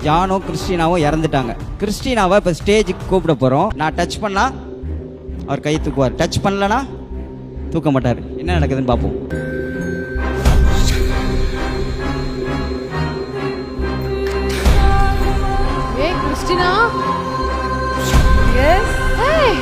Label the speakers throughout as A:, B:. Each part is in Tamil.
A: ஜானும் கிறிஸ்டினாவும் இறந்துட்டாங்க. கிறிஸ்டினாவை இப்போ ஸ்டேஜுக்கு கூப்பிட போகிறோம். நான் டச் பண்ணா அவர் கை தூக்குவார், டச் பண்ணலனா தூக்க மாட்டார். என்ன நடக்குதுன்னு பார்ப்போம்.
B: ஏய் கிறிஸ்டினா, எஸ் ஏய்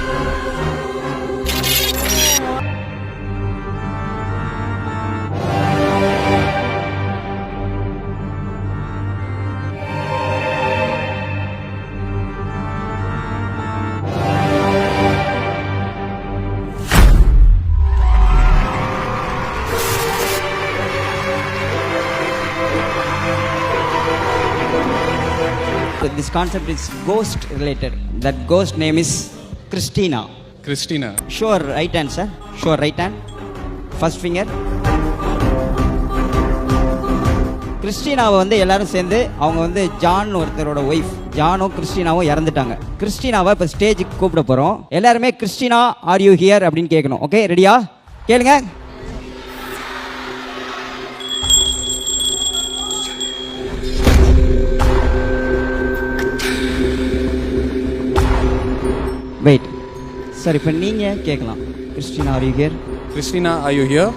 A: This concept is ghost related. That ghost name is Christina.
C: Christina.
A: Sure right hand, sir. Sure right hand. First finger. கிறிஸ்டினாவை வந்து எல்லாரும் சேர்ந்து அவங்க வந்து ஜான் ஒருத்தரோட ஒய்ஃப், ஜானும் கிறிஸ்டினாவும் இறந்துட்டாங்க. கிறிஸ்டினாவை இப்போ ஸ்டேஜுக்கு கூப்பிட போகிறோம். எல்லாருமே கிறிஸ்டினா ஆர் யூ ஹியர் அப்படின்னு கேட்கணும். ஓகே, ரெடியா? கேளுங்க. வெயிட் சார், இப்போ நீங்கள் கேட்கலாம். Christina are you here?
C: Christina, are you here?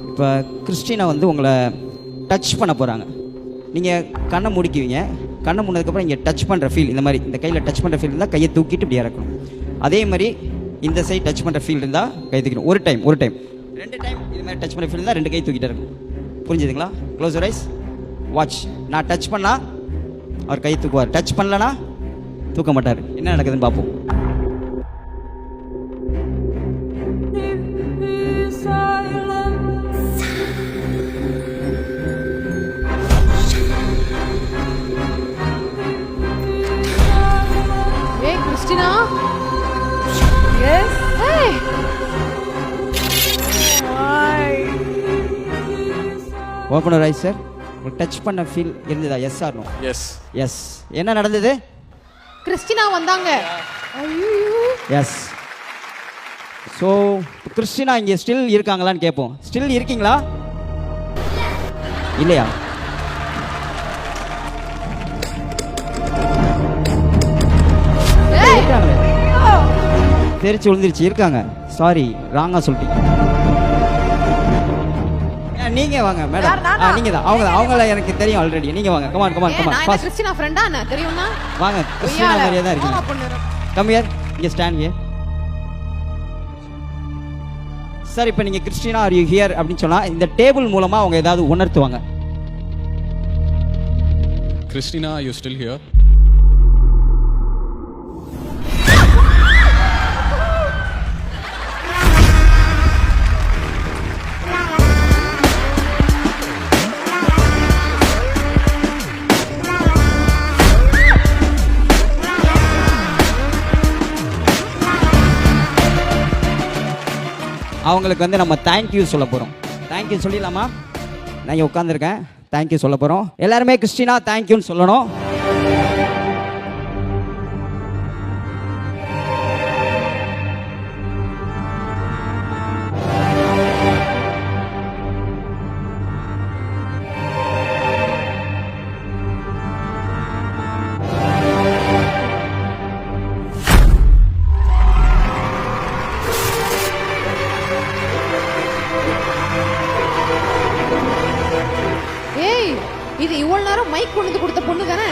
A: இப்போ கிறிஸ்டினா வந்து உங்களை டச் பண்ண போகிறாங்க. நீங்கள் கண்ணை முடிக்குவீங்க. கண்ணை மூடினதுக்கப்புறம் இங்கே டச் பண்ணுற ஃபீல், இந்த மாதிரி இந்த கையில் டச் பண்ணுற ஃபீல் இருந்தால் கையை தூக்கிட்டு இப்படி இறக்கணும். அதே மாதிரி இந்த சைடு டச் பண்ணுற ஃபீல் இருந்தால் கை தூக்கணும். ஒரு டைம் 2 டைம் இது மாதிரி டச் பண்ணுற ஃபீல் இருந்தால் 2 கை தூக்கிட்டு இருக்கணும். புரிஞ்சுதுங்களா? Close your eyes, watch. நான் டச் பண்ணால் அவர் கை தூக்குவார், டச் பண்ணலனா தூக்க மாட்டார். என்ன நடக்குதுன்னு பார்ப்போம்.
B: ஏய் கிறிஸ்டினா, எஸ் ஏய்
A: ஓப்பன் யுவர் ஐஸ் சார். உங்களுக்கு டச் பண்ண ஃபீல் இருந்ததா? Yes or no?
C: Yes.
A: Yes. என்ன நடந்தது?
B: கிறிஸ்டினா வந்தாங்க. ஐயோ
A: எஸ். ஸோ கிறிஸ்டினா இங்கே ஸ்டில் இருக்காங்களான்னு கேட்போம். ஸ்டில் இருக்கீங்களா? இல்லையா?
B: ஏய்
A: இருக்காங்களே, தெரிச்சு விழுந்துருச்சு. இருக்காங்க. சாரி, ராங்கா சொல்லிட்டீங்க. நீங்க வாங்க மேடம்.
B: யார், நானா?
A: நீங்க தான். அவங்கள எனக்கு தெரியும் ஆல்ரெடி. நீங்க வாங்க. கமான்
B: நான் என்ன
A: ஃபாஸ்ட்
B: கிறிஸ்டினா ஃப்ரெண்டா என்ன தெரியும்னா?
A: வாங்க. கிறிஸ்டினா மாதிரியே தான் இருக்கீங்க. கம் ஹியர், இங்க ஸ்டாண்ட் ஹியர். சார், இப்போ நீங்க கிறிஸ்டினா ஆர் யூ ஹியர் அப்படின்னு சொன்னா இந்த டேபிள் மூலமா அவங்க ஏதாவது உணர்த்துவாங்க.
C: Christina, are you still here?
A: அவங்களுக்கு வந்து நம்ம தேங்க்யூ சொல்ல போகிறோம். தேங்க்யூ சொல்லிடலாமா? நான் இங்கே உட்காந்துருக்கேன். தேங்க்யூ சொல்ல போகிறோம். எல்லாருமே கிறிஸ்டினா தேங்க்யூன்னு சொல்லணும்.
B: ஏய் இது இவ்வளவு நேரம் மைக் கொண்டு வந்து கொடுத்த பொண்ணு தானே?